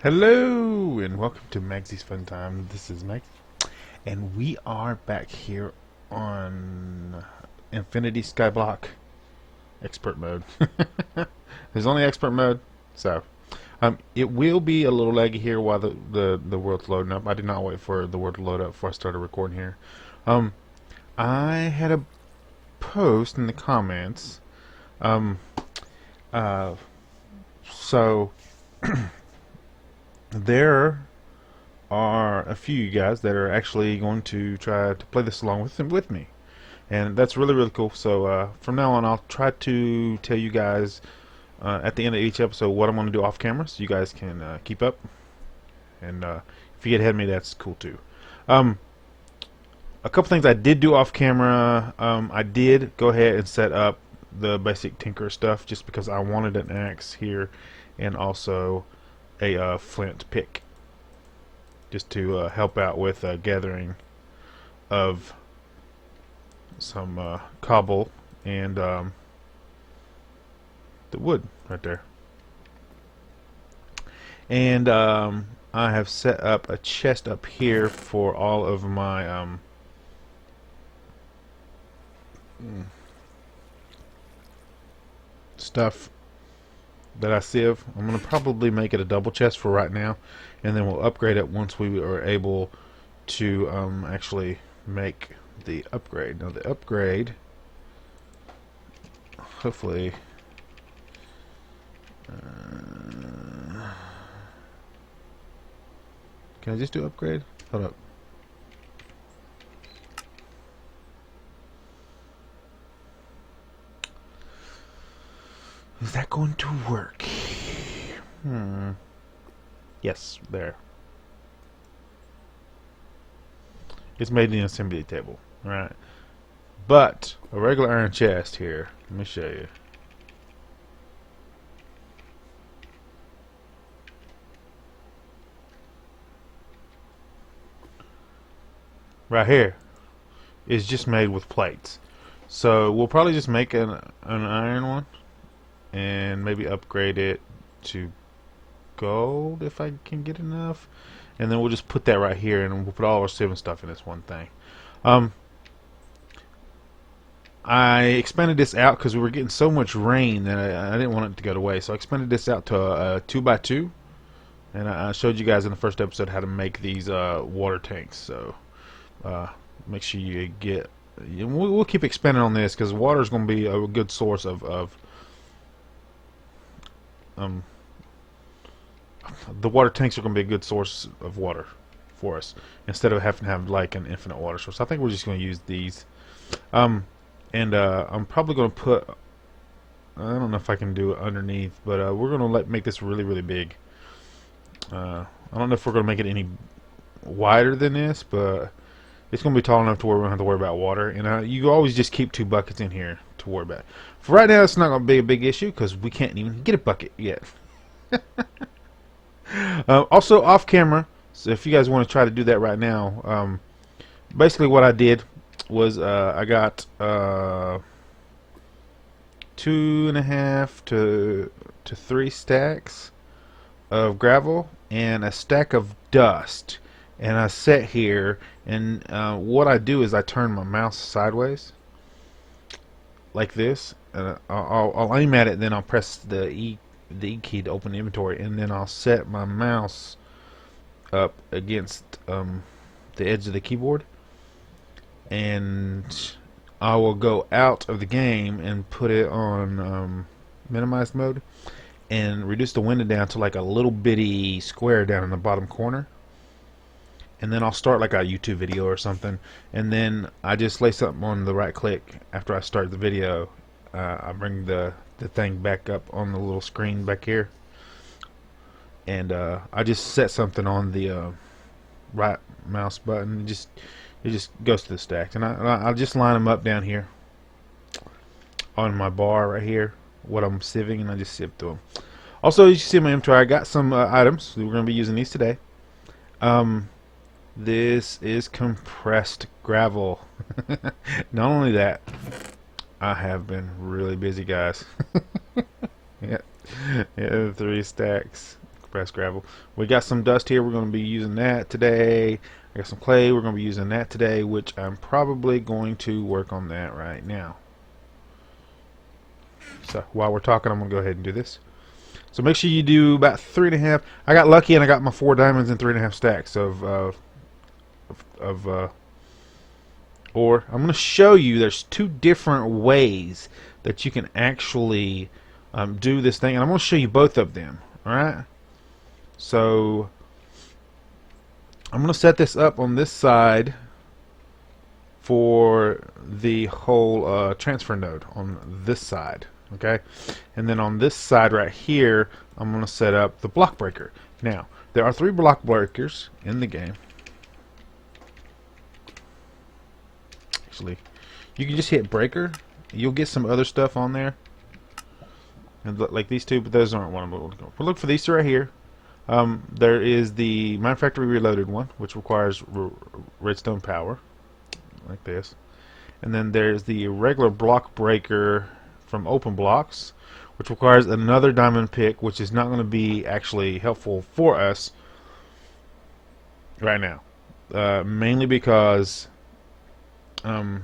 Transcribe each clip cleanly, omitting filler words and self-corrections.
Hello and welcome to Maggie's Fun Time. This is Maggie, and we are back here on Infinity Skyblock Expert Mode. There's only Expert Mode, so it will be a little laggy here while the world's loading up. I did not wait for the world to load up before I started recording here. Um, I had a post in the comments. Um, uh, so. There are a few you guys that are actually going to try to play this along with me, and that's really cool. So from now on, I'll try to tell you guys at the end of each episode what I'm going to do off camera, so you guys can keep up. And if you get ahead of me, that's cool too. Um, a couple things I did do off camera. I did go ahead and set up the basic tinker stuff just because I wanted an axe here, and also a flint pick, just to help out with gathering of some cobble and the wood right there. And I have set up a chest up here for all of my stuff that I sieve. I'm going to probably make it a double chest for right now, and then we'll upgrade it once we are able to actually make the upgrade. Now the upgrade, hopefully, can I just do upgrade? Hold up. Is that going to work? Yes, there. It's made in the assembly table. Alright. But a regular iron chest here. Let me show you. Right here is just made with plates. So we'll probably just make an iron one and maybe upgrade it to gold if I can get enough, and then we'll just put that right here, and we'll put all our sieve stuff in this one thing. I expanded this out because we were getting so much rain that I didn't want it to go to waste, so I expanded this out to a 2x2, and I showed you guys in the first episode how to make these water tanks. So make sure you get, we'll keep expanding on this because water is going to be a good source of the water tanks are going to be a good source of water for us instead of having to have like an infinite water source. I think we're just going to use these. And I'm probably going to put, I don't know if I can do it underneath, but we're going to make this really big. I don't know if we're going to make it any wider than this, but it's going to be tall enough to where we don't have to worry about water. And you always just keep 2 buckets in here to worry about. For right now, it's not going to be a big issue because we can't even get a bucket yet. Also off camera, so if you guys want to try to do that right now, basically what I did was I got 2.5 to 3 stacks of gravel and a stack of dust, and I set here, and what I do is I turn my mouse sideways like this, and I'll aim at it, then I'll press the E key to open the inventory, and then I'll set my mouse up against the edge of the keyboard, and I will go out of the game and put it on minimized mode and reduce the window down to like a little bitty square down in the bottom corner, and then I'll start like a YouTube video or something, and then I just lay something on the right click after I start the video. I bring the thing back up on the little screen back here, and I just set something on the right mouse button. It just goes to the stacks, and I'll just line them up down here on my bar right here, what I'm sieving, and I just sieve through them. Also, as you see in my inventory, I got some items. We're going to be using these today. This is compressed gravel. Not only that, I have been really busy, guys. Yeah, 3 stacks compressed gravel. We got some dust here. We're going to be using that today. I got some clay. We're going to be using that today, which I'm probably going to work on that right now. So while we're talking, I'm going to go ahead and do this. So make sure you do about 3.5. I got lucky and I got my 4 diamonds and 3.5 stacks of ore. I'm going to show you there's 2 different ways that you can actually do this thing, and I'm going to show you both of them. Alright? So I'm going to set this up on this side for the whole transfer node on this side. Okay, and then on this side right here, I'm going to set up the block breaker. Now, there are 3 block breakers in the game. Actually, you can just hit breaker. You'll get some other stuff on there, and like these 2, but those aren't what I'm looking for. We'll look for these 2 right here. There is the Mine Factory Reloaded one, which requires redstone power, like this. And then there's the regular block breaker from Open Blocks, which requires another diamond pick, which is not going to be actually helpful for us right now, mainly because we're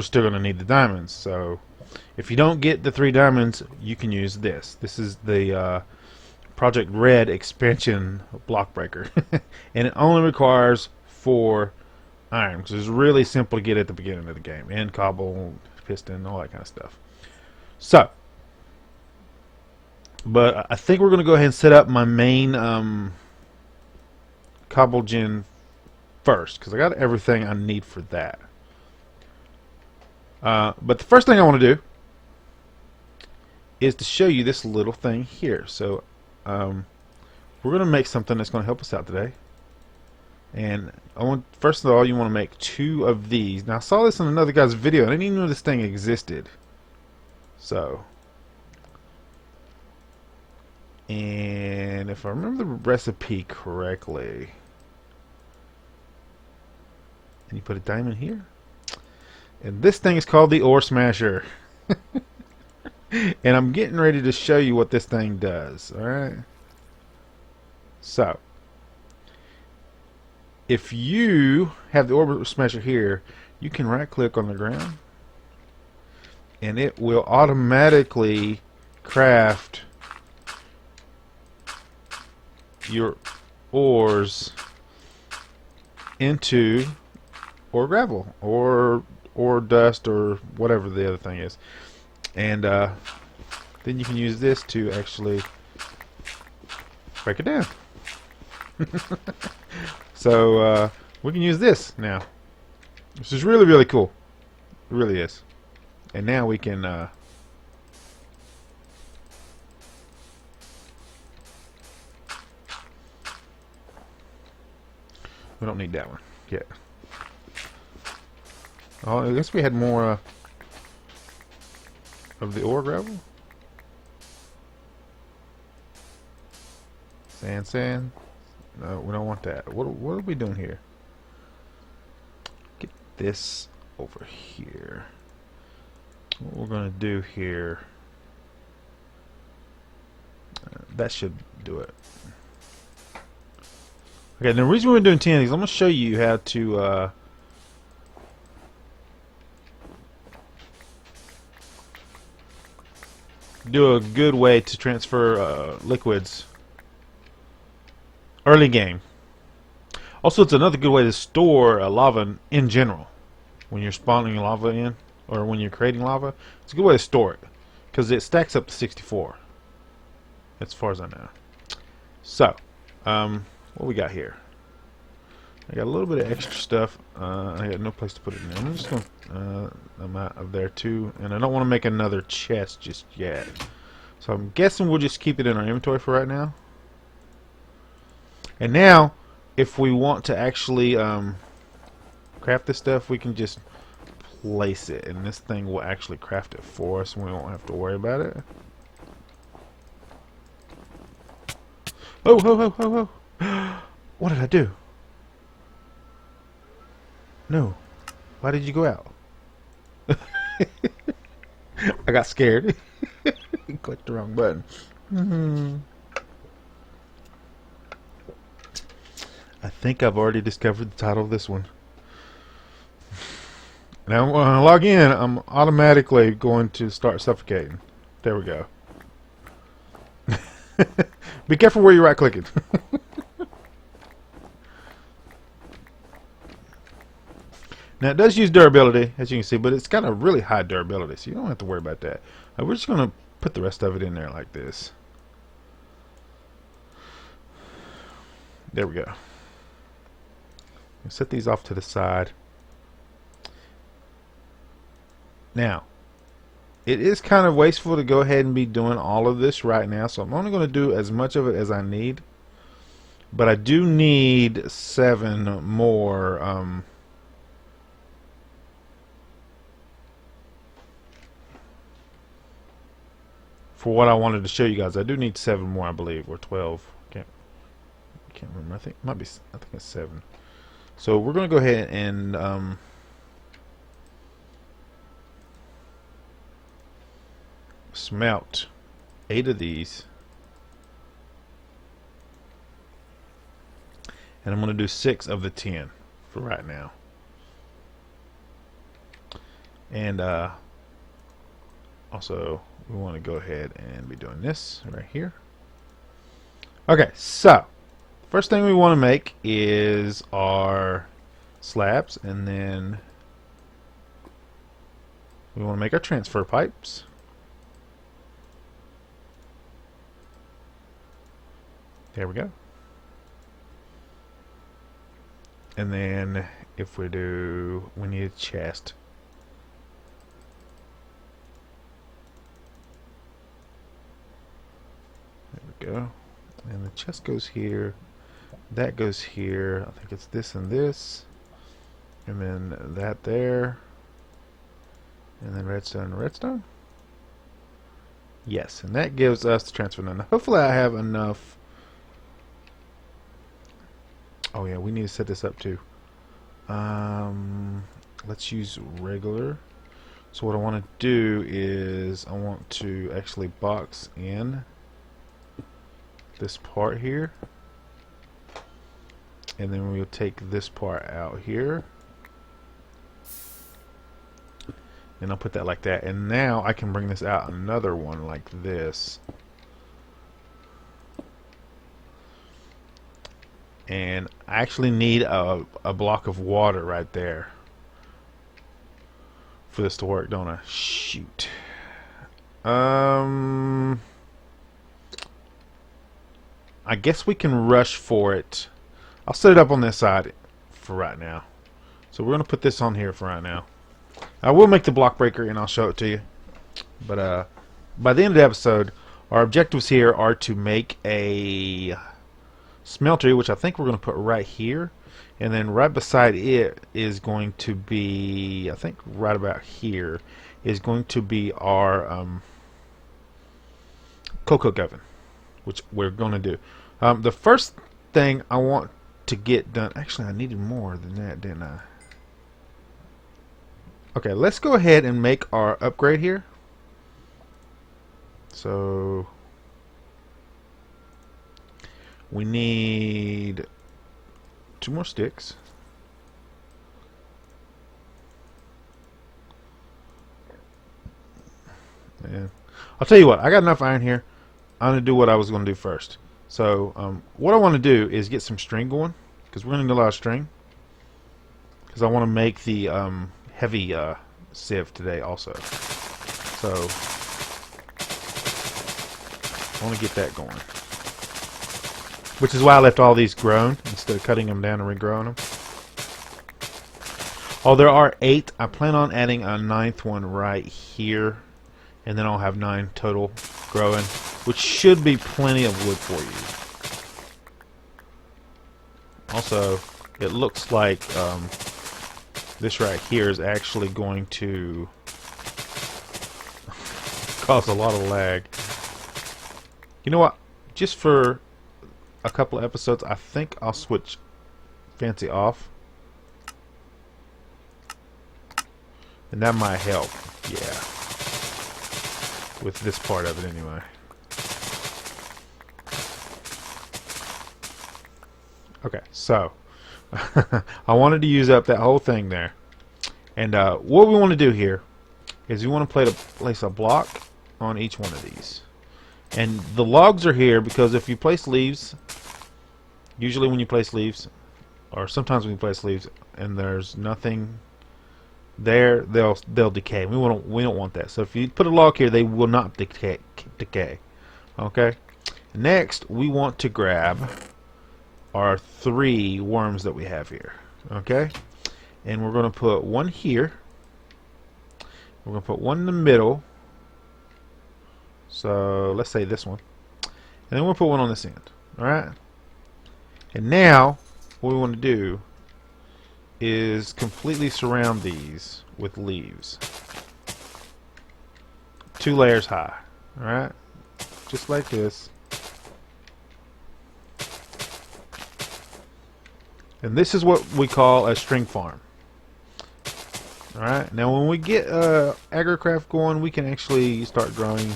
still going to need the diamonds. So if you don't get the 3 diamonds, you can use this. This is the Project Red expansion block breaker, and it only requires 4 iron, which is really simple to get at the beginning of the game, and cobble, piston, all that kind of stuff. So, but I think we're going to go ahead and set up my main cobble gen first, because I got everything I need for that. But the first thing I want to do is to show you this little thing here. So we're going to make something that's going to help us out today. And first of all, you want to make 2 of these. Now, I saw this in another guy's video, and I didn't even know this thing existed. So, and if I remember the recipe correctly, and you put a diamond here, and this thing is called the Ore Smasher. And I'm getting ready to show you what this thing does. Alright? So, if you have the Ore Smasher here, you can right click on the ground and it will automatically craft your ores into ore gravel or dust or whatever the other thing is, and then you can use this to actually break it down. So we can use this now, which is really, really cool. It really is. And now we can we don't need that one yet. Oh, I guess we had more of the ore gravel. Sand. No, we don't want that. What are we doing here? Get this over here. What we're going to do here, that should do it. Okay, the reason we're doing 10 of these, I'm going to show you how to do a good way to transfer liquids early game. Also, it's another good way to store lava in general. When you're spawning lava in, or when you're creating lava, it's a good way to store it, because it stacks up to 64, as far as I know. So, what we got here? I got a little bit of extra stuff. I got no place to put it in. I'm just going to I'm out of there too, and I don't want to make another chest just yet. So I'm guessing we'll just keep it in our inventory for right now. And now, if we want to actually craft this stuff, we can just place it, and this thing will actually craft it for us, and we won't have to worry about it. Oh, ho, ho, ho, ho. What did I do? No. Why did you go out? I got scared. Clicked the wrong button. I think I've already discovered the title of this one. Now when I log in, I'm automatically going to start suffocating. There we go. Be careful where you're right clicking. Now it does use durability, as you can see, but it's got a really high durability, so you don't have to worry about that. We're just going to put the rest of it in there like this. There we go. Set these off to the side. Now, it is kind of wasteful to go ahead and be doing all of this right now, so I'm only going to do as much of it as I need. But I do need 7 more for what I wanted to show you guys. I do need 7 more, I believe, or 12. Can't remember. I think it might be. I think it's 7. So we're going to go ahead and smelt 8 of these, and I'm going to do 6 of the 10 for right now. And also we want to go ahead and be doing this right here. Okay, so first thing we want to make is our slabs, and then we want to make our transfer pipes. There we go. And then if we need a chest. There we go. And the chest goes here. That goes here. I think it's this and this. And then that there. And then redstone and redstone. Yes, and that gives us the transfer. Now, hopefully I have enough. Oh yeah, we need to set this up too. Let's use regular. So what I want to do is I want to actually box in this part here, and then we'll take this part out here, and I'll put that like that, and now I can bring this out another one like this, and I actually need a block of water right there for this to work, don't I? Shoot. I guess we can rush for it. I'll set it up on this side for right now. So we're going to put this on here for right now. I will make the block breaker and I'll show it to you. But by the end of the episode, our objectives here are to make a smelter, which I think we're going to put right here. And then right beside it is going to be, I think right about here, is going to be our cocoa oven, which we're going to do. The first thing I want to get done, actually I needed more than that, didn't I? Okay, let's go ahead and make our upgrade here. So we need 2 more sticks. And I'll tell you what, I got enough iron here. I'm going to do what I was going to do first. So what I want to do is get some string going, because we're going to need a lot of string, because I want to make the heavy sieve today also. So I want to get that going, which is why I left all these grown instead of cutting them down and regrowing them. Oh, there are 8. I plan on adding a 9th one right here, and then I'll have 9 total growing, which should be plenty of wood for you. Also, it looks like this right here is actually going to cause a lot of lag. You know what? Just for a couple of episodes, I think I'll switch fancy off, and that might help. Yeah, with this part of it anyway. Okay, so I wanted to use up that whole thing there. And what we want to do here is we want to place a block on each one of these. And the logs are here because if you place leaves, usually when you place leaves, or sometimes when you place leaves and there's nothing there, they'll decay. We don't want that. So if you put a log here, they will not decay. Okay. Next, we want to grab our 3 worms that we have here. Okay. And we're going to put one here. We're going to put one in the middle. So let's say this one. And then we'll put one on this end. Alright? And now, what we want to do is completely surround these with leaves. 2 layers high. Alright? Just like this. And this is what we call a string farm. Alright, now when we get AgriCraft going, we can actually start growing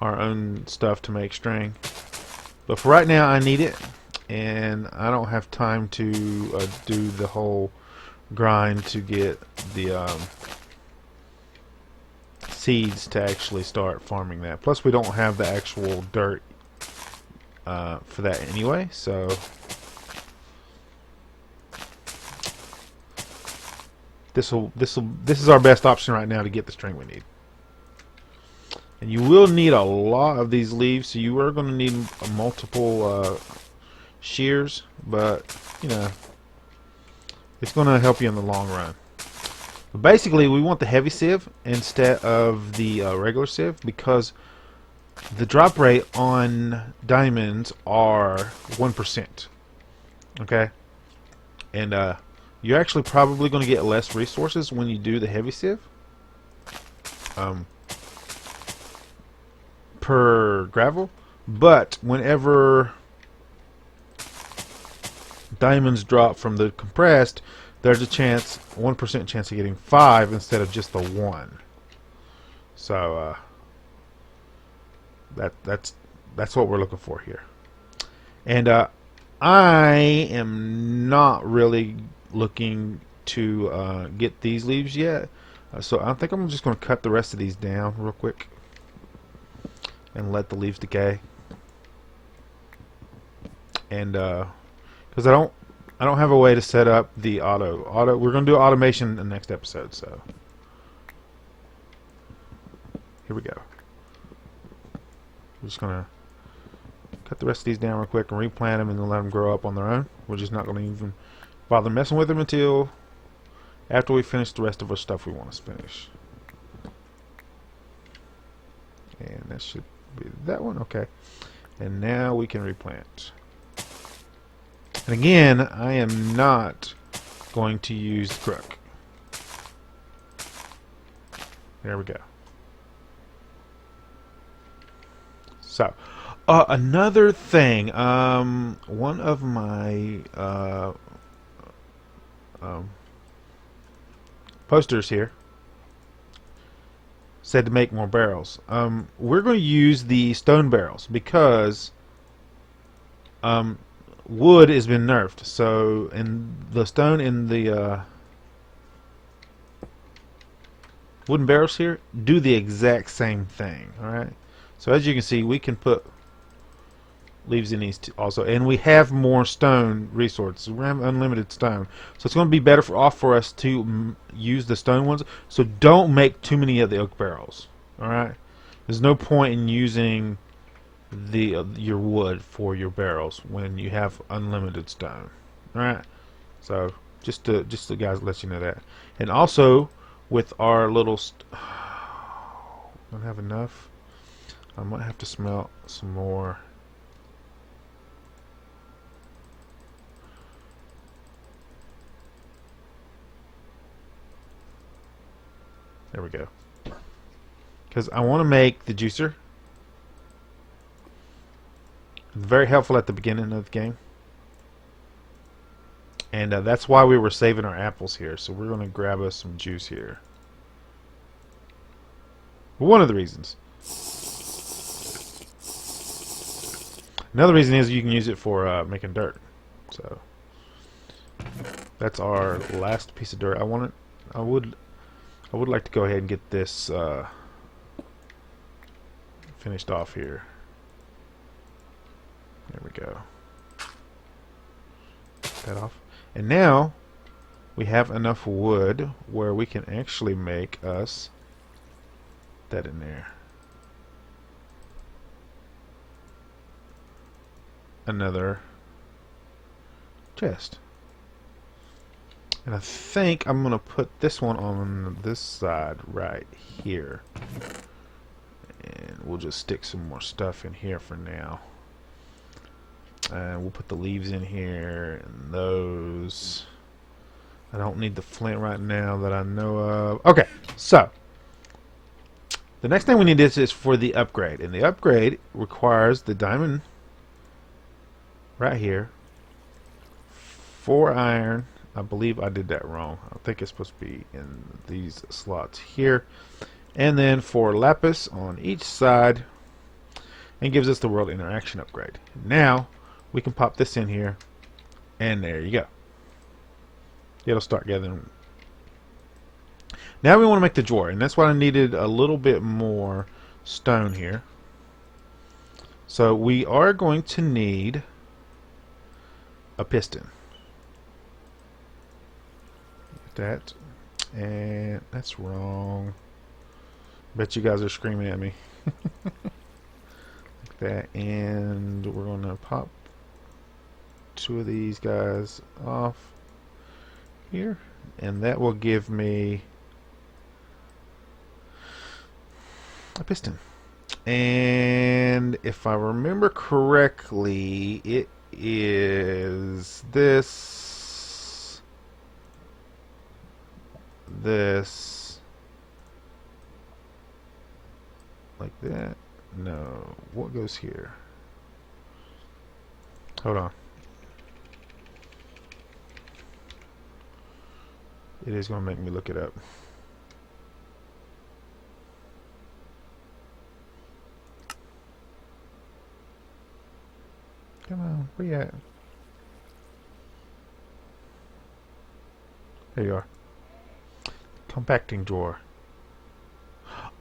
our own stuff to make string. But for right now, I need it, and I don't have time to do the whole grind to get the seeds to actually start farming that. Plus, we don't have the actual dirt for that anyway, so this is our best option right now to get the string we need. And you will need a lot of these leaves, so you are going to need multiple shears, but you know, it's going to help you in the long run. But basically, we want the heavy sieve instead of the regular sieve because the drop rate on diamonds are 1%. Okay, and you're actually probably going to get less resources when you do the heavy sieve per gravel, but whenever diamonds drop from the compressed, there's a 1% chance of getting 5 instead of just the 1. So that's what we're looking for here. And I am not really looking to get these leaves yet, so I think I'm just going to cut the rest of these down real quick and let the leaves decay. And because I don't have a way to set up the auto. We're going to do automation in the next episode, so here we go. We're just going to cut the rest of these down real quick and replant them and then let them grow up on their own. We're just not going to even bother messing with them until after we finish the rest of our stuff we want to finish. And that should be that one. Okay. And now we can replant. And again, I am not going to use the crook. There we go. So, another thing, one of my posters here said to make more barrels. We're going to use the stone barrels because wood has been nerfed. So, in the stone in the wooden barrels here do the exact same thing. All right. So as you can see, we can put leaves in these also, and we have more stone resources. We have unlimited stone, so it's going to be better for us to use the stone ones. So don't make too many of the oak barrels. All right, there's no point in using the your wood for your barrels when you have unlimited stone. All right, so just to guys let you know that. And also with our little don't have enough. I might have to smelt some more. There we go. Because I want to make the juicer. Very helpful at the beginning of the game. And that's why we were saving our apples here. So we're going to grab us some juice here. One of the reasons. Another reason is you can use it for making dirt. So That's our last piece of dirt. I would like to go ahead and get this finished off here. There we go. That off. And now we have enough wood where we can actually make us that in there. Another chest. And I think I'm going to put this one on this side right here. And we'll just stick some more stuff in here for now. And we'll put the leaves in here and those. I don't need the flint right now that I know of. Okay, so the next thing we need is for the upgrade. And the upgrade requires the diamond right here. 4 iron. I believe I did that wrong. I think it's supposed to be in these slots here. And then 4 lapis on each side. And gives us the world interaction upgrade. Now we can pop this in here. And there you go. It'll start gathering. Now we want to make the drawer. And that's why I needed a little bit more stone here. So we are going to need a piston. That, and that's wrong. Bet you guys are screaming at me. Like that, and we're gonna pop 2 of these guys off here, and that will give me a piston. And if I remember correctly, it is this, like that. No, what goes here? Hold on. It is going to make me look it up. Come on, where you at? There you are. Compacting drawer.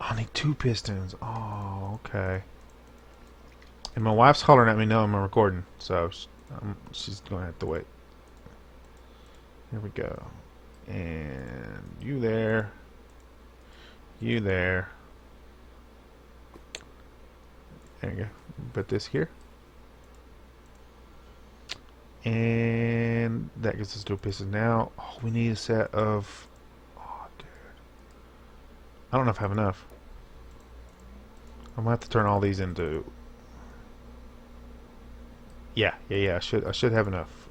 I need 2 pistons. Oh, okay. And my wife's hollering at me now I'm recording, so she's gonna have to wait. Here we go. And you there. You there. There you go. Put this here. And that gets us 2 pistons. Now, oh, we need a set of... Oh, dude. I don't know if I have enough. I'm gonna have to turn all these into... Yeah. I should have enough.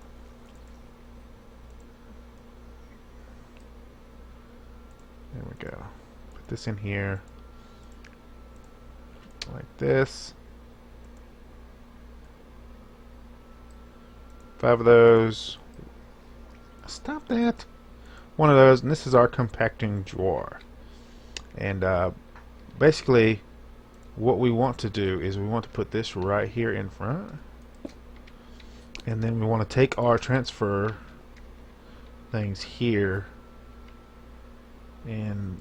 There we go. Put this in here. Like this. 5 of those. Stop that. 1 of those, and this is our compacting drawer. And basically, what we want to do is we want to put this right here in front, and then we want to take our transfer things here and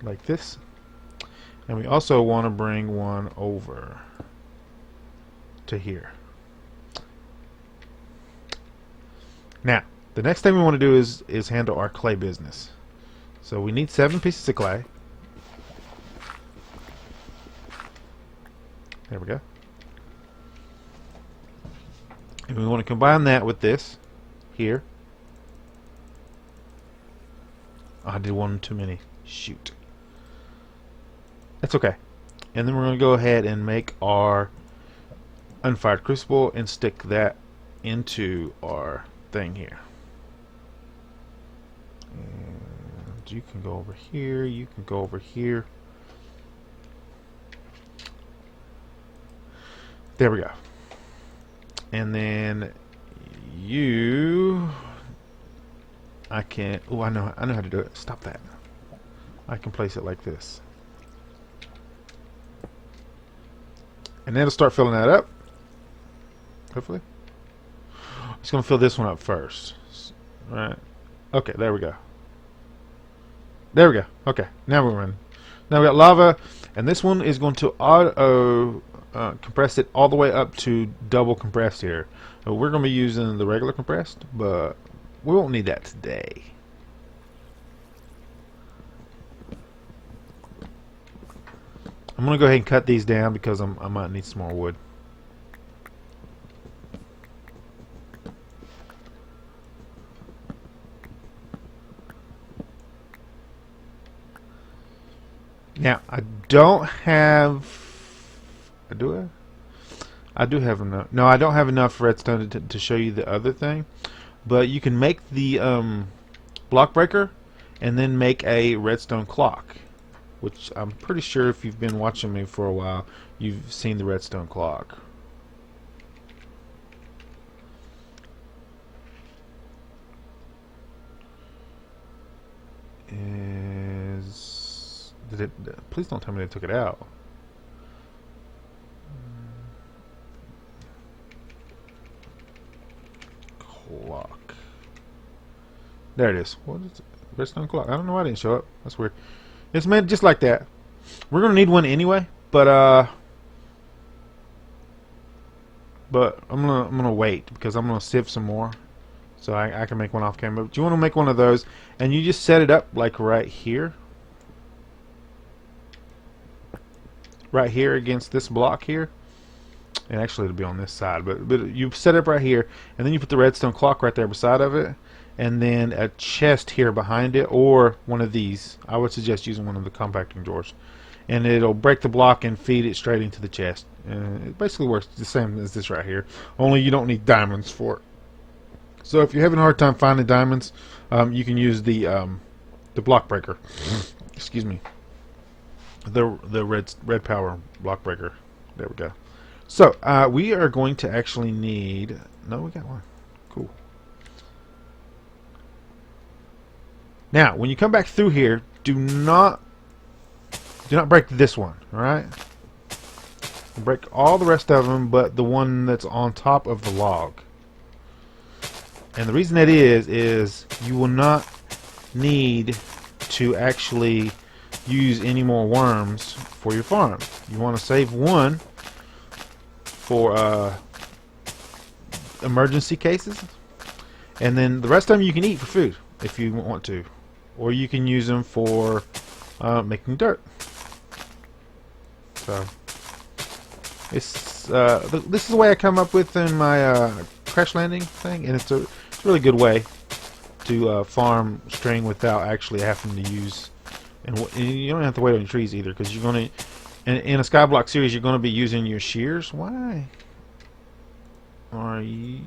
like this. And we also want to bring one over to here. Now, the next thing we want to do is handle our clay business. So we need 7 pieces of clay. There we go. And we want to combine that with this here. Oh, I did 1 too many. Shoot. That's okay. And then we're going to go ahead and make our unfired crucible and stick that into our thing here. And you can go over here, you can go over here. There we go. And then you... I can't... Oh, I know how to do it. Stop that. I can place it like this. And then it'll start filling that up. hopefully. Just gonna fill this one up first. All right. Okay, there we go. There we go. Okay, now we're running. Now we got lava, and this one is going to auto compress it all the way up to double compressed here. We're going to be using the regular compressed, but we won't need that today. I'm going to go ahead and cut these down because I might need some more wood. Now, I don't have... Do I? I do have enough. No, I don't have enough redstone to show you the other thing. But you can make the block breaker and then make a redstone clock. Which I'm pretty sure if you've been watching me for a while, you've seen the redstone clock. Please don't tell me they took it out. Clock. There it is. What is it? Redstone clock. I don't know why it didn't show up. That's weird. It's made just like that. We're gonna need one anyway, but I'm gonna wait because I'm gonna sieve some more, so I can make one off camera. Do you want to make one of those? And you just set it up like right here. Right here against this block here, and actually it'll be on this side, but you set it up right here, and then you put the redstone clock right there beside of it, and then a chest here behind it, or one of these. I would suggest using one of the compacting drawers, and it'll break the block and feed it straight into the chest. It basically works the same as this right here, only you don't need diamonds for it. So if you're having a hard time finding diamonds, you can use the block breaker. Excuse me. The red power block breaker. There we go. So we are going to actually need. No, we got one. Cool. Now, when you come back through here, do not break this one. All right. Break all the rest of them, but the one that's on top of the log. And the reason that is you will not need to actually use any more worms for your farm. You want to save one for emergency cases, and then the rest of them you can eat for food if you want to, or you can use them for making dirt. So it's this is the way I come up with in my crash landing thing, and it's a really good way to farm string without actually having to use. And you don't have to wait on your trees either, because you're going to, in a Skyblock series, you're going to be using your shears. Why are you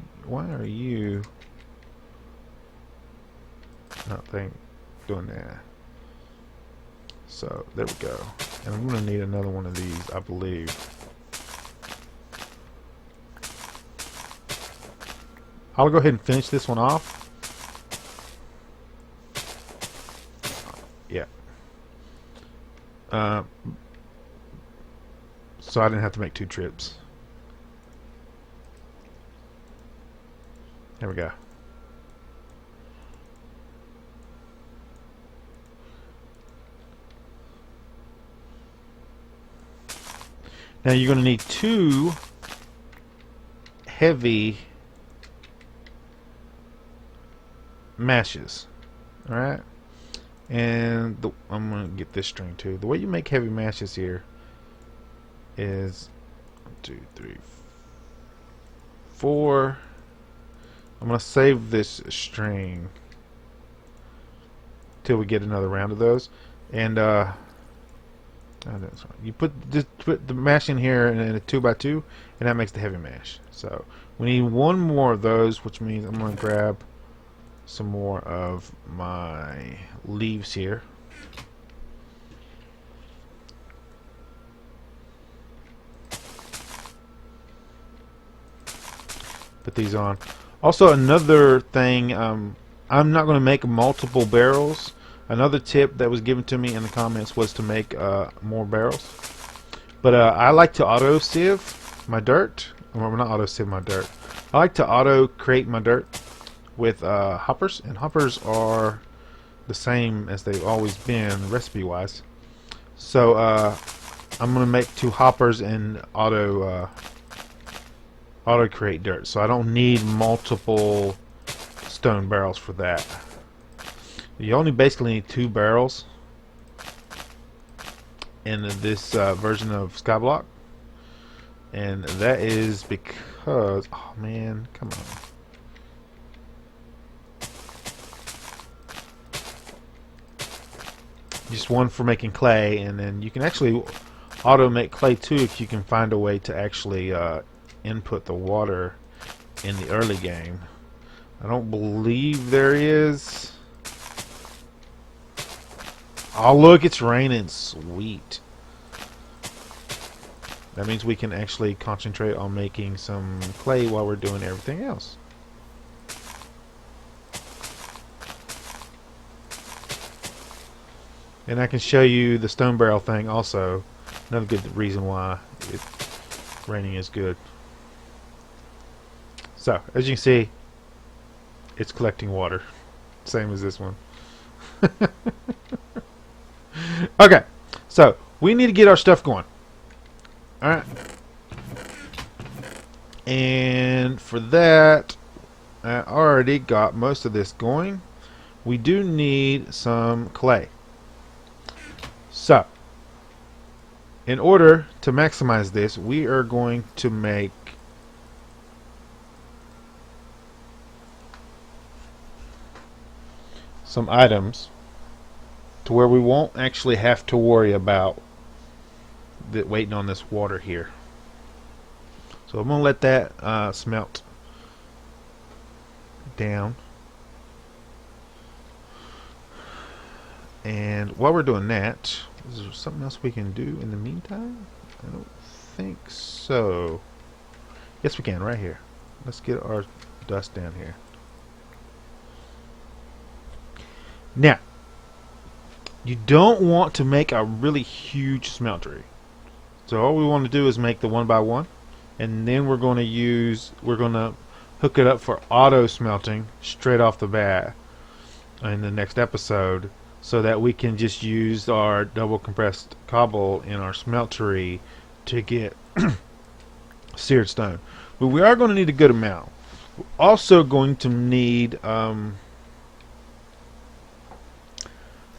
not doing that? So there we go. And I'm going to need another one of these, I believe. I'll go ahead and finish this one off. Yeah. So I didn't have to make 2 trips. There we go. Now you're going to need 2 heavy mashes. Alright? And I'm going to get this string too. The way you make heavy mashes here is 1, 2, 3, 4. I'm going to save this string till we get another round of those. And you put the mash in here in a 2x2, and that makes the heavy mash. So we need 1 more of those, which means I'm going to grab some more of my leaves here. Put these on. Also, another thing, I'm not going to make multiple barrels. Another tip that was given to me in the comments was to make more barrels. But I like to auto sieve my dirt. Well, not auto sieve my dirt. I like to auto create my dirt with hoppers, and hoppers are the same as they've always been recipe wise. So I'm gonna make 2 hoppers and auto create dirt, so I don't need multiple stone barrels for that. You only basically need 2 barrels in this version of Skyblock, and that is because, oh man, come on. Just 1 for making clay, and then you can actually auto make clay too if you can find a way to actually input the water in the early game. I don't believe there is. Oh look, it's raining. Sweet. That means we can actually concentrate on making some clay while we're doing everything else. And I can show you the stone barrel thing also. Another good reason why raining is good. So, as you can see, it's collecting water. Same as this one. Okay, so we need to get our stuff going. Alright. And for that, I already got most of this going. We do need some clay. So, in order to maximize this, we are going to make some items to where we won't actually have to worry about waiting on this water here. So I'm going to let that smelt down. And while we're doing that, is there something else we can do in the meantime? I don't think so. Yes, we can, right here. Let's get our dust down here. Now, you don't want to make a really huge smeltery. So all we want to do is make the 1x1, and then we're going to hook it up for auto smelting straight off the bat in the next episode, so that we can just use our double compressed cobble in our smeltery to get seared stone. But we are going to need a good amount. We're also going to need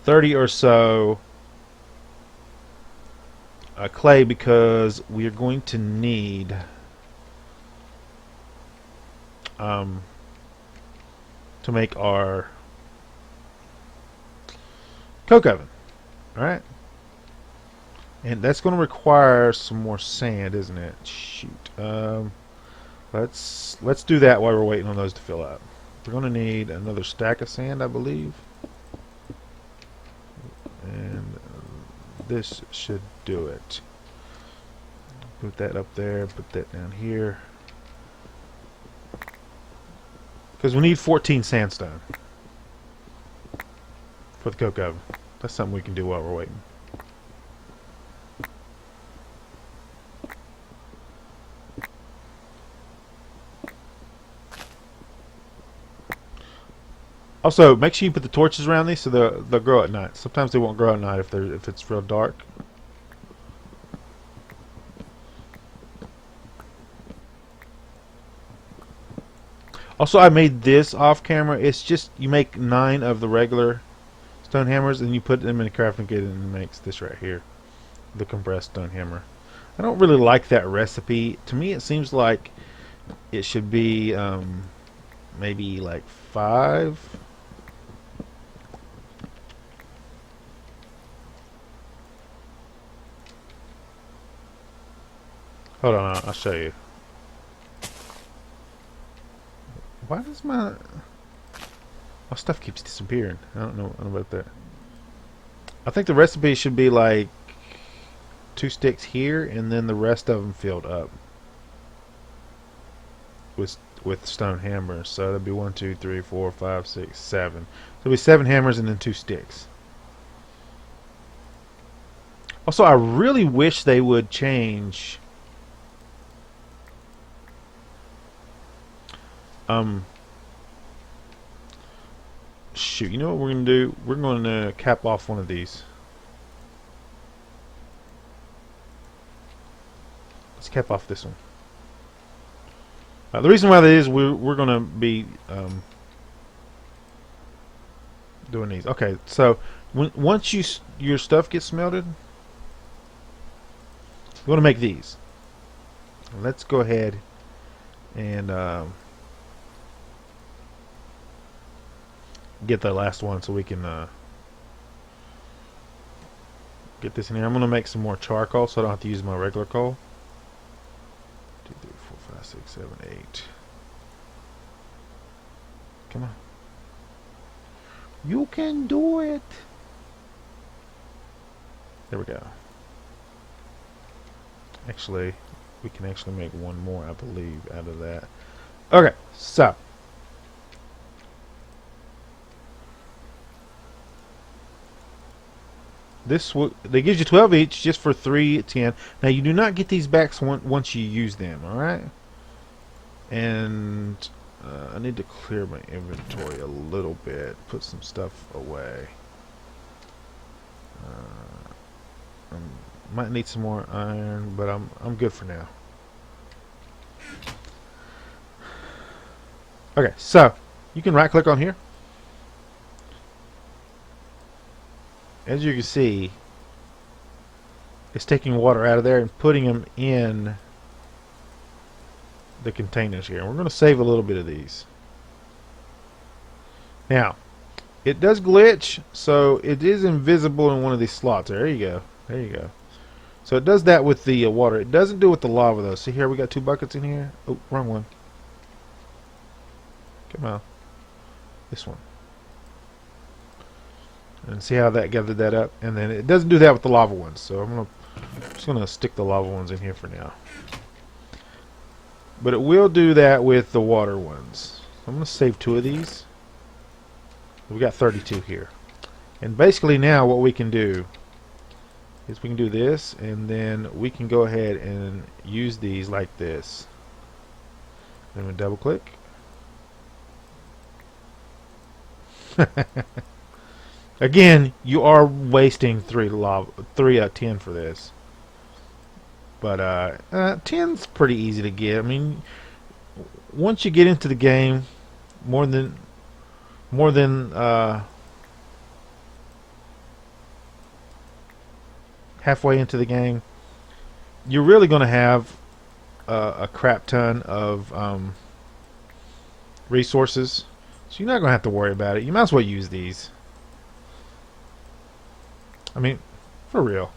30 or so clay, because we are going to need to make our coke oven. Alright, and that's going to require some more sand, isn't it? Shoot. Let's do that while we're waiting on those to fill up. We're going to need another stack of sand, I believe, and this should do it. Put that up there, put that down here, because we need 14 sandstone for the coke oven. That's something we can do while we're waiting. Also, make sure you put the torches around these so they'll grow at night. Sometimes they won't grow at night if it's real dark. Also, I made this off camera. It's just you make 9 of the regular stone hammers and you put them in a crafting kit, and it makes this right here, the compressed stone hammer. I don't really like that recipe. To me, it seems like it should be maybe like 5. Hold on, I'll show you. Why does my stuff keeps disappearing? I don't know about that. I think the recipe should be like 2 sticks here, and then the rest of them filled up with stone hammers. So that'd be 1, 2, 3, 4, 5, 6, 7. So it'll be 7 hammers and then 2 sticks. Also, I really wish they would change Um, shoot, you know what we're gonna do? We're going to cap off one of these. Let's cap off this one. The reason why that is, we're gonna be doing these. Okay, so once your stuff gets smelted, you want to make these. Let's go ahead and get the last one so we can get this in here. I'm going to make some more charcoal so I don't have to use my regular coal. 2, 3, 4, 5, 6, 7, 8. Come on. You can do it. There we go. Actually, we can actually make one more, I believe, out of that. Okay, so they gives you 12 each just for 3 10. Now you do not get these back once you use them. All right, and I need to clear my inventory a little bit, put some stuff away. Might need some more iron, but I'm good for now. Okay, so you can right click on here. As you can see, it's taking water out of there and putting them in the containers here. We're going to save a little bit of these. Now, it does glitch, so it is invisible in one of these slots. There you go. There you go. So it does that with the water. It doesn't do it with the lava, though. See here, we got 2 buckets in here. Oh, wrong one. Come on. This one. And see how that gathered that up? And then it doesn't do that with the lava ones. So I'm just going to stick the lava ones in here for now. But it will do that with the water ones. I'm going to save 2 of these. We got 32 here. And basically now what we can do is we can do this, and then we can go ahead and use these like this. Then we double click. Again, you are wasting 3 tin for this. But 10's pretty easy to get. I mean, once you get into the game, more than halfway into the game, you're really going to have a crap ton of resources. So you're not going to have to worry about it. You might as well use these. I mean, for real.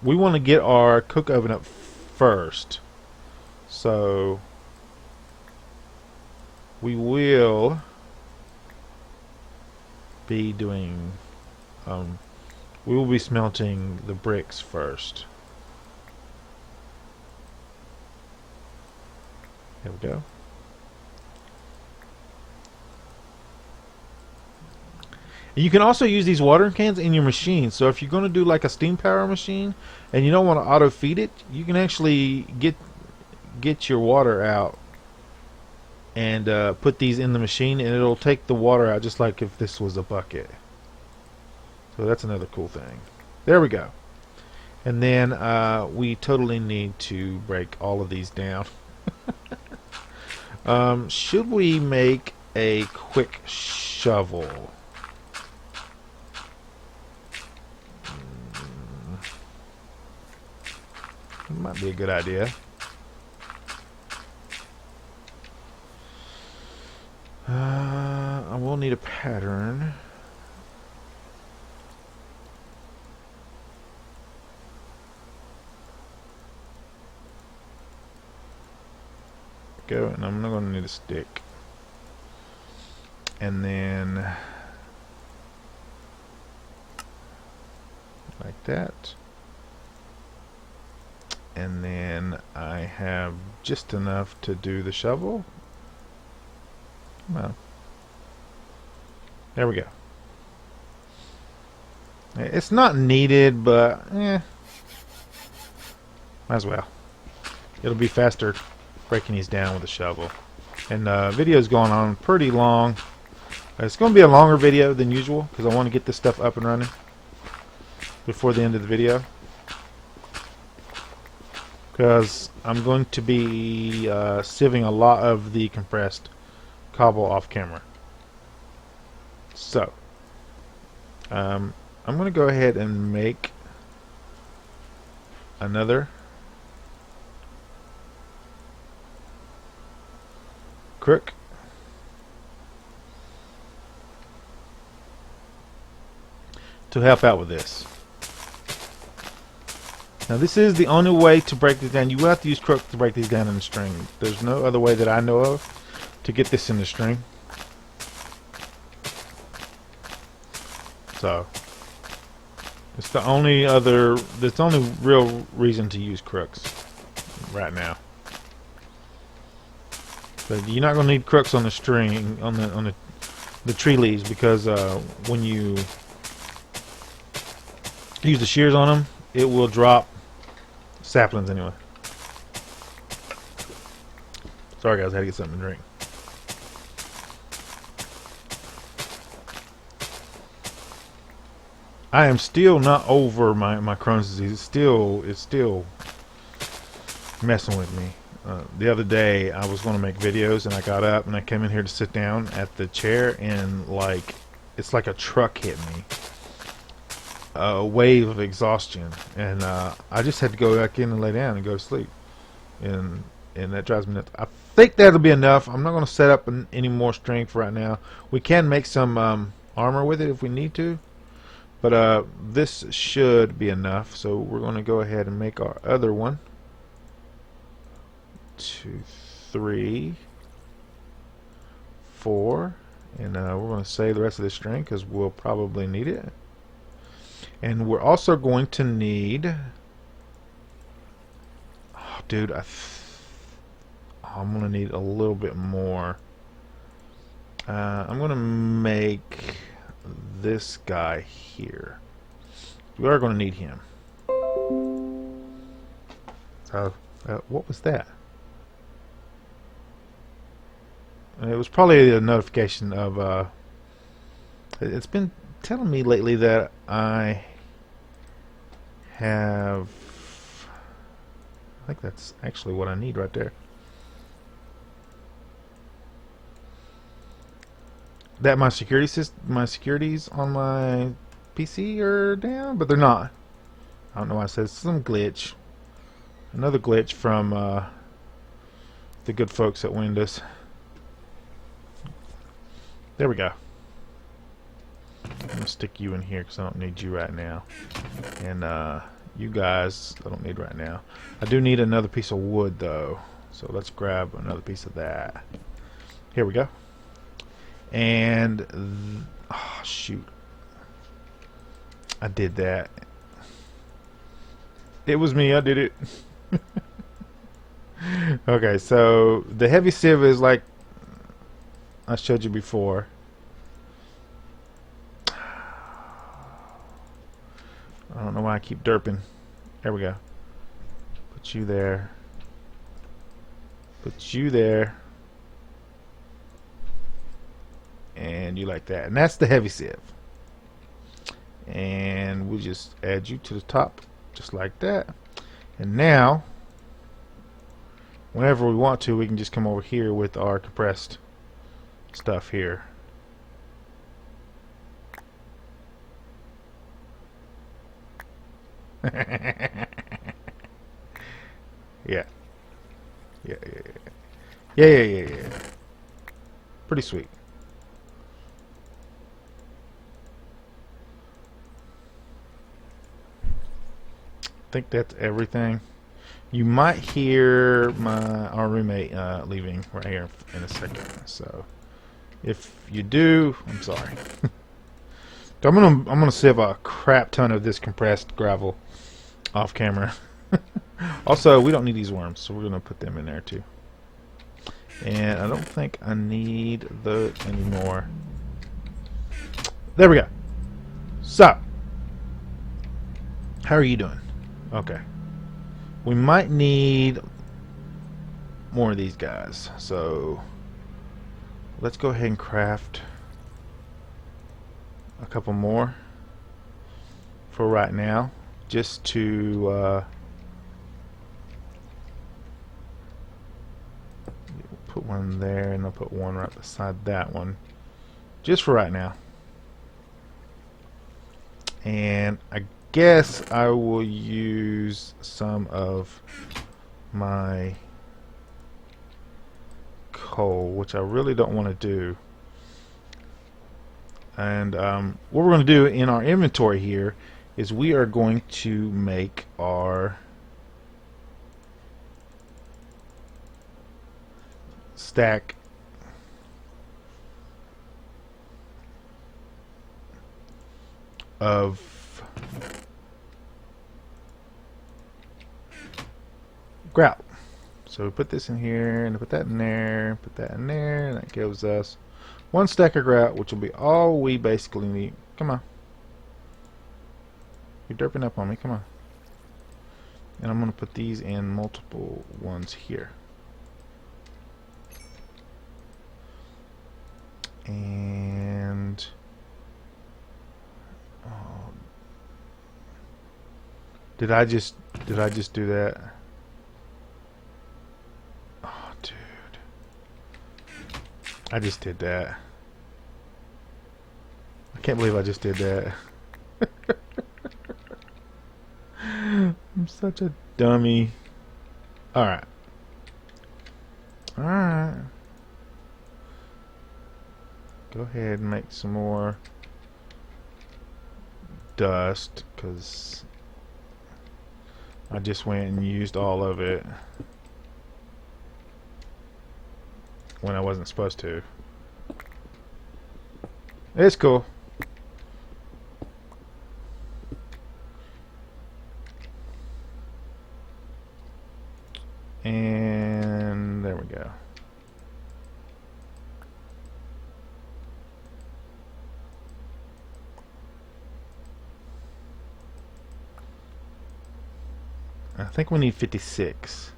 We want to get our cook oven up first. So we will be doing we will be smelting the bricks first. There we go. And you can also use these watering cans in your machine. So if you're going to do like a steam power machine and you don't want to auto feed it, you can actually get your water out and put these in the machine, and it'll take the water out just like if this was a bucket. So that's another cool thing. There we go. And then we totally need to break all of these down. Should we make a quick shovel? Might be a good idea. I will need a pattern. Go, and I'm not going to need a stick. And then like that. And then I have just enough to do the shovel. Well, there we go. It's not needed, but might as well. It'll be faster breaking these down with a shovel. And video's going on pretty long. It's going to be a longer video than usual because I want to get this stuff up and running before the end of the video. Because I'm going to be sieving a lot of the compressed cobble off camera. So, I'm going to go ahead and make another crook. To help out with this. Now this is the only way to break this down. You will have to use crook to break these down in the string. There's no other way that I know of to get this in the string. So it's the only other, that's the only real reason to use crooks right now. But you're not going to need crooks on the string, on the tree leaves, because when you use the shears on them, it will drop saplings anyway. Sorry guys, I had to get something to drink. I am still not over my Crohn's disease. It's still messing with me. The other day I was going to make videos and I got up and I came in here to sit down at the chair and like it's like a truck hit me. A wave of exhaustion, and I just had to go back in and lay down and go to sleep, and that drives me nuts. I think that'll be enough. I'm not going to set up any more strength right now. We can make some armor with it if we need to, but this should be enough. So we're going to go ahead and make our other one. 2, 3, 4, and we're going to save the rest of this string because we'll probably need it. And we're also going to need, oh, dude, I'm going to need a little bit more. I'm going to make this guy here. We are going to need him. So, what was that? It was probably a notification of, it's been telling me lately that I have, I think that's actually what I need right there. That my securities on my PC are down, but they're not. I don't know why I said some glitch. Another glitch from the good folks at Windows. There we go. I'm going to stick you in here because I don't need you right now. And you guys I don't need right now. I do need another piece of wood though. So let's grab another piece of that. Here we go. And oh shoot. I did that. It was me, I did it. Okay, so the heavy sieve is like I showed you before. I don't know why I keep derping. There we go. Put you there. Put you there. And you like that. And that's the heavy sieve. And we'll just add you to the top just like that. And now whenever we want to, we can just come over here with our compressed stuff here. Yeah. Yeah. Pretty sweet. I think that's everything. You might hear our roommate leaving right here in a second. So if you do, I'm sorry. I'm gonna save a crap ton of this compressed gravel off camera. Also, we don't need these worms, so we're gonna put them in there too. And I don't think I need the anymore. There we go. So, how are you doing? Okay. We might need more of these guys. So let's go ahead and craft a couple more for right now, just to put one there, and I'll put one right beside that one, just for right now. And I guess I will use some of my coal, which I really don't want to do. And what we're going to do in our inventory here is we are going to make our stack of grout. So we put this in here, and put that in there, put that in there, and that gives us one stack of grout, which will be all we basically need. Come on. You're derping up on me, come on. And I'm going to put these in multiple ones here. And did I just do that? Oh, dude. I just did that. I can't believe I just did that. I'm such a dummy. Alright. Alright. Go ahead and make some more dust, because I just went and used all of it when I wasn't supposed to. It's cool. And there we go. I think we need 56.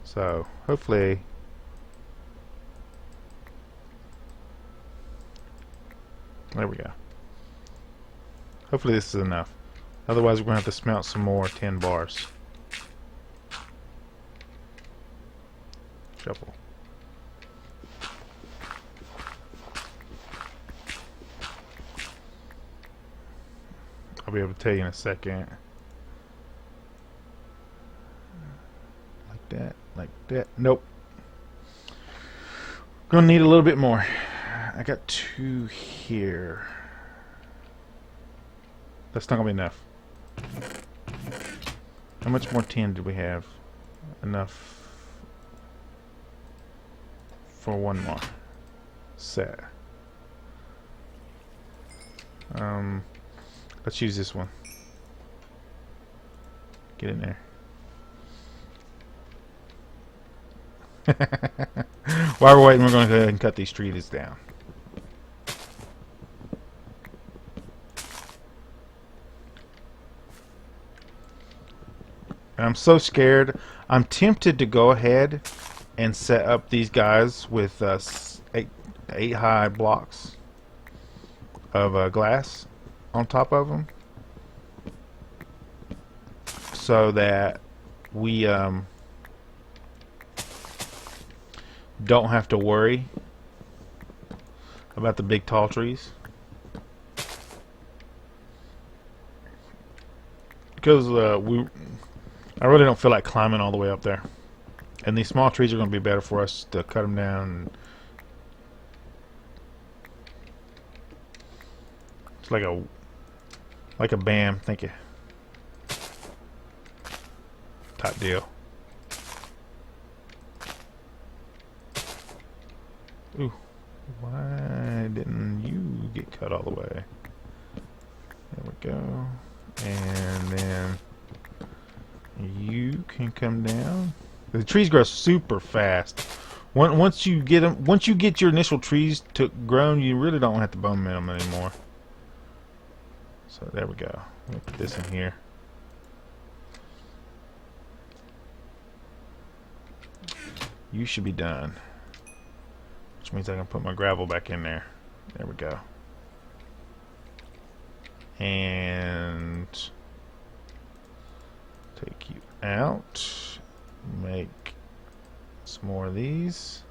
So hopefully there we go. Hopefully this is enough. Otherwise we're going to have to smelt some more 10 bars. Shovel. I'll be able to tell you in a second. Like that, like that. Nope. Gonna need a little bit more. I got 2 here. That's not gonna be enough. How much more tin did we have? Enough for one more set. Let's use this one. Get in there. While we're waiting, we're going to go ahead and cut these trees down. I'm so scared. I'm tempted to go ahead and set up these guys with 8 high blocks of glass on top of them, so that we don't have to worry about the big tall trees, because I really don't feel like climbing all the way up there, and these small trees are going to be better for us to cut them down. It's like a bam, thank you, type deal. Ooh, why didn't you get cut all the way? There we go. And then you can come down. The trees grow super fast. Once you get them, once you get your initial trees grown, you really don't have to bone them anymore. So there we go. Let me put this in here. You should be done. Which means I can put my gravel back in there. There we go. And take you out. Make some more of these.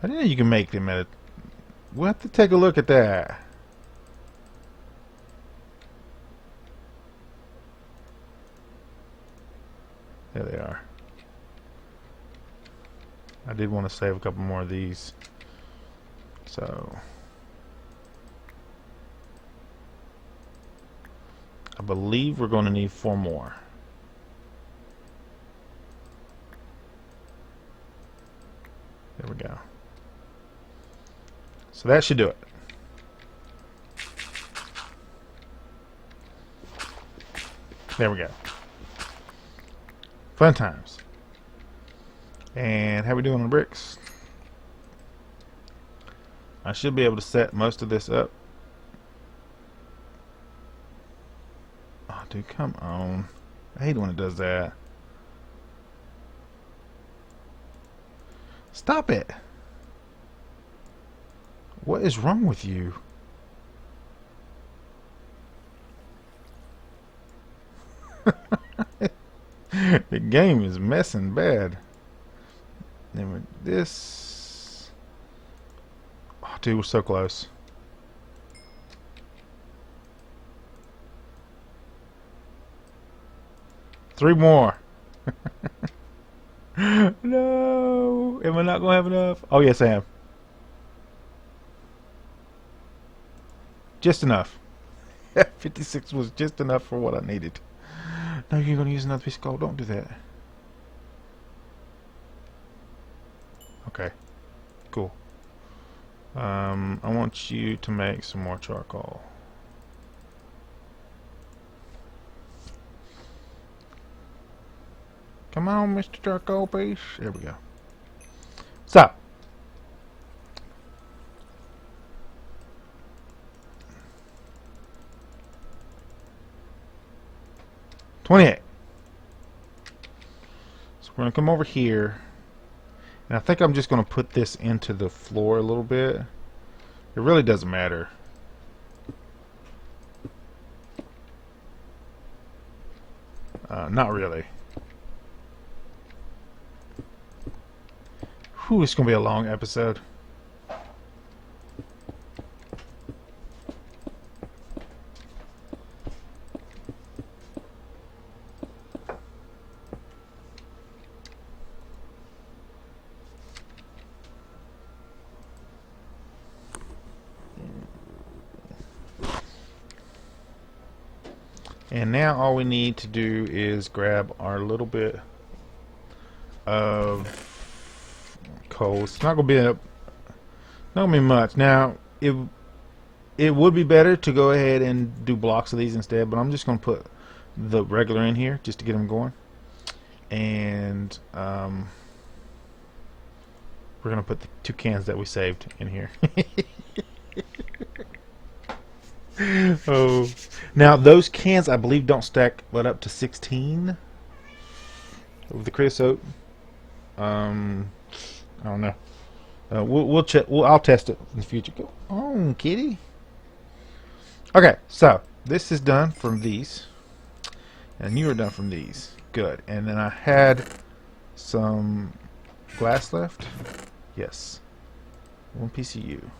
I didn't know you can make them at a... We'll have to take a look at that. There they are. I did want to save a couple more of these. So I believe we're going to need 4 more. There we go. So that should do it. There we go. Fun times. And how we doing on bricks? I should be able to set most of this up. Oh, dude, come on. I hate when it does that. Stop it. What is wrong with you? The game is messing bad. Then with this. Oh, dude, we're so close. Three more. No. Am I not going to have enough? Oh, yes, I am. Just enough. 56 was just enough for what I needed. No, you're going to use another piece of coal. Don't do that. Okay. Cool. I want you to make some more charcoal. Come on, Mr. Charcoal Piece. There we go. So. $28. So we're going to come over here. And I think I'm just going to put this into the floor a little bit. It really doesn't matter. Not really. Whew, it's going to be a long episode. And now all we need to do is grab our little bit of coal. It's not gonna be much. Now it would be better to go ahead and do blocks of these instead, but I'm just gonna put the regular in here just to get them going. And we're gonna put the 2 cans that we saved in here. Oh, now those cans I believe don't stack but up to 16 of the creosote. I don't know. We'll check. I'll test it in the future. Go on, kitty. Okay, so this is done from these, and you are done from these. Good. And then I had some glass left. Yes, 1 piece of you.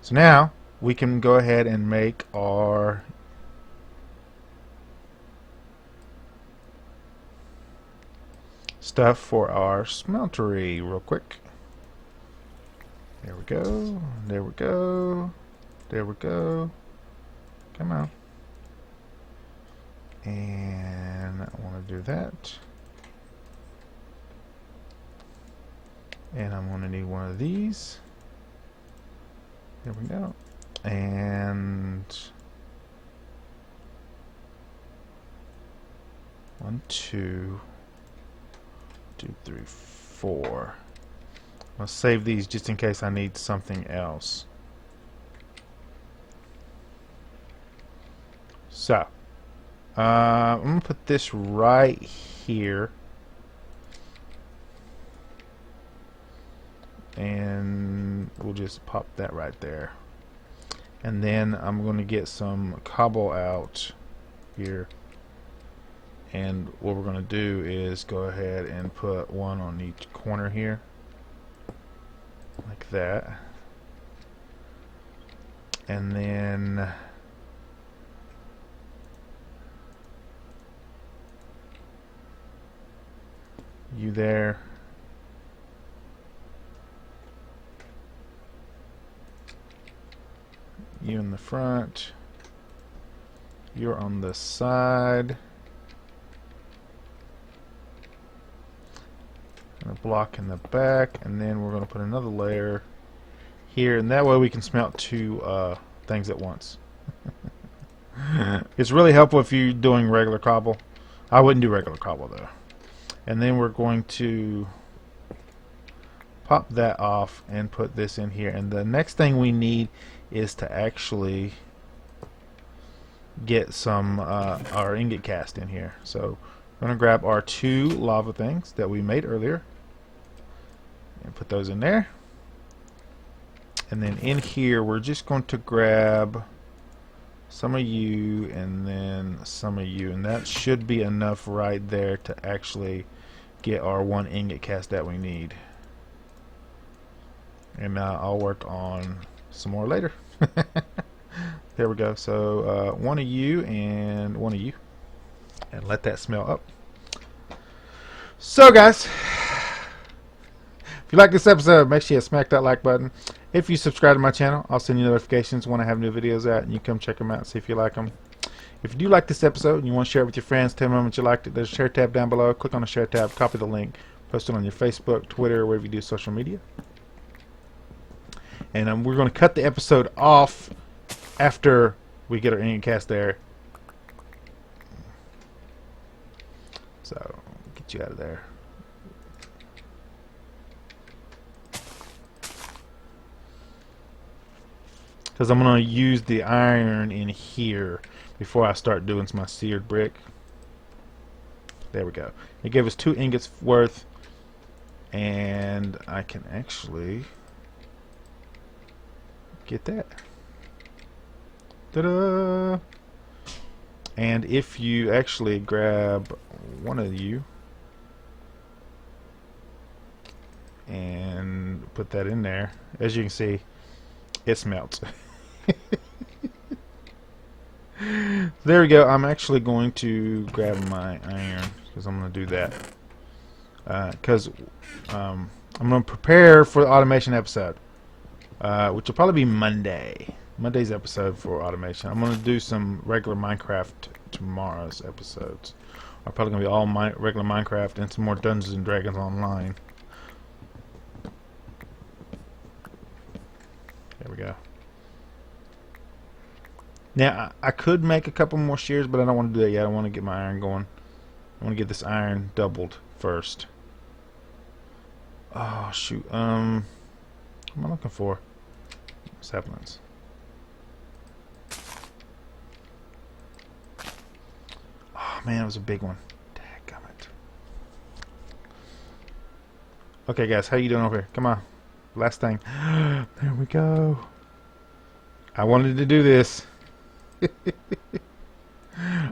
So now we can go ahead and make our stuff for our smeltery real quick. There we go. There we go. There we go. Come on. And I want to do that. And I'm going to need one of these. There we go. And 1, 2, 2, 3, 4. I'll save these just in case I need something else. So I'm gonna put this right here. and we'll just pop that right there. And then I'm going to get some cobble out here, and what we're going to do is go ahead and put one on each corner here, like that. And then you there. You in the front. You're on the side. And a block in the back, and then we're going to put another layer here, and that way we can smelt two things at once. It's really helpful if you're doing regular cobble. I wouldn't do regular cobble though. And then we're going to pop that off and put this in here, and the next thing we need is to actually get some our ingot cast in here. So we're going to grab our two lava things that we made earlier and put those in there. And then in here we're just going to grab some of you and then some of you, and that should be enough right there to actually get our one ingot cast that we need. And I'll work on some more later. There we go. So one of you and one of you, and let that smell up. So guys, if you like this episode, make sure you smack that like button. If you subscribe to my channel, I'll send you notifications when I have new videos out, and you come check them out and see if you like them. If you do like this episode and you want to share it with your friends, tell them that you liked it, there's a share tab down below. Click on the share tab, copy the link, post it on your Facebook, Twitter, wherever you do social media. And we're going to cut the episode off after we get our ingot cast there. So, get you out of there. Because I'm going to use the iron in here before I start doing my seared brick. There we go. It gave us 2 ingots worth, and I can actually get that. Ta-da! And if you actually grab one of you and put that in there, as you can see, it smelts. There we go. I'm actually going to grab my iron because I'm going to do that. Because I'm going to prepare for the automation episode, which will probably be Monday's episode for automation. I'm going to do some regular Minecraft tomorrow's episodes. Are probably going to be all regular Minecraft and some more Dungeons and Dragons online. There we go. Now, I could make a couple more shears, but I don't want to do that yet. I want to get my iron going. I want to get this iron doubled first. Oh, shoot. What am I looking for? Saplings. Oh, man, it was a big one. Dadgummit. Okay, guys, how you doing over here? Come on. Last thing. There we go. I wanted to do this.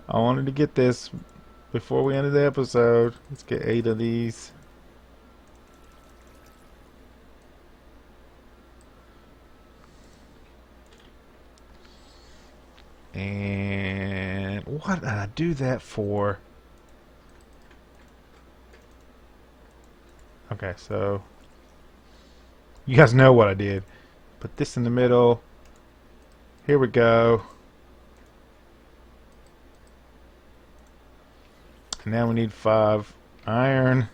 I wanted to get this before we ended the episode. Let's get 8 of these. And what did I do that for? Okay, so you guys know what I did. Put this in the middle. Here we go. And now we need 5 iron.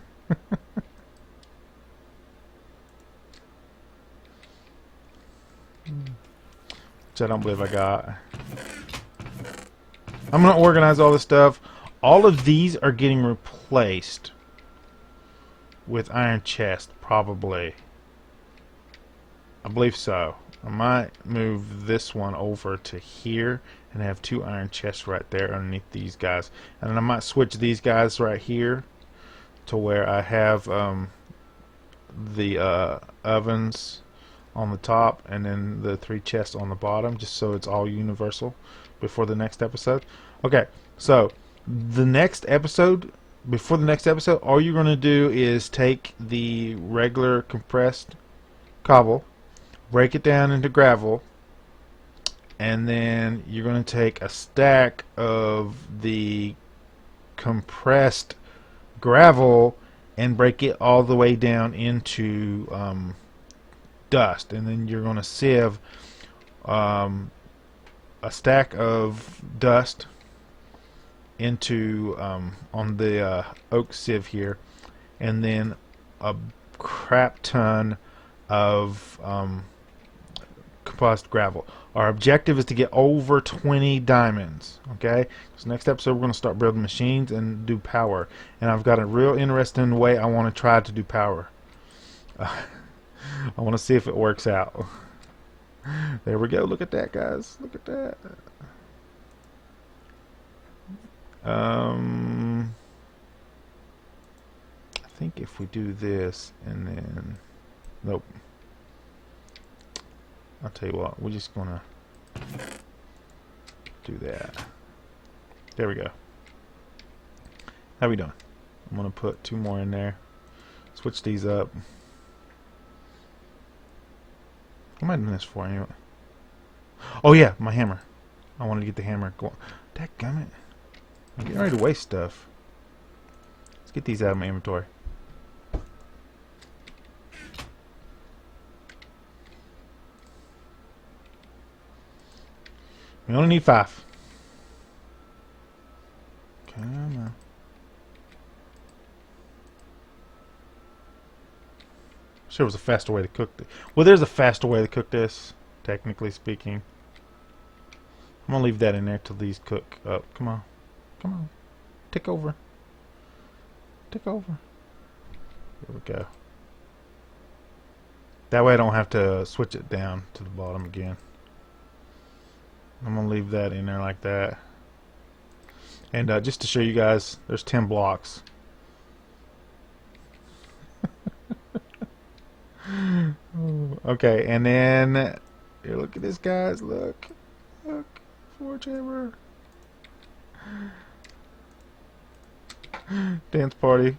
Which I don't believe I got. I'm going to organize all this stuff. All of these are getting replaced with iron chest, probably. I believe so. I might move this one over to here and have 2 iron chests right there underneath these guys. And then I might switch these guys right here to where I have the ovens on the top and then the 3 chests on the bottom, just so it's all universal before the next episode. Okay, so the next episode, before the next episode, all you're going to do is take the regular compressed cobble, break it down into gravel, and then you're going to take a stack of the compressed gravel and break it all the way down into dust, and then you're going to sieve a stack of dust into on the oak sieve here, and then a crap ton of composite gravel. Our objective is to get over 20 diamonds. Okay, so next episode we're going to start building machines and do power, and I've got a real interesting way I want to try to do power. I want to see if it works out. There we go. Look at that, guys. Look at that. I think if we do this and then, nope. I'll tell you what. We're just gonna do that. There we go. How we doing? I'm gonna put 2 more in there. Switch these up. What am I doing this for anyway? Oh yeah, my hammer. I wanted to get the hammer going. Dadgummit. I'm getting ready to waste stuff. Let's get these out of my inventory. We only need 5. Come on. Sure was a faster way to cook this. Well, there's a faster way to cook this, technically speaking. I'm gonna leave that in there till these cook up. Come on. Come on. Take over. Take over. There we go. That way I don't have to switch it down to the bottom again. I'm gonna leave that in there like that. And just to show you guys, there's 10 blocks. Okay, and then here, look at this, guys. Look, forge hammer. Dance party.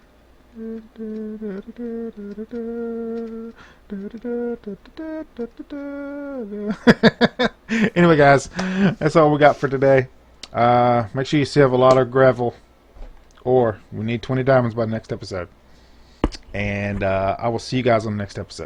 Anyway, guys, that's all we got for today. Make sure you save a lot of gravel, or we need 20 diamonds by the next episode. And I will see you guys on the next episode.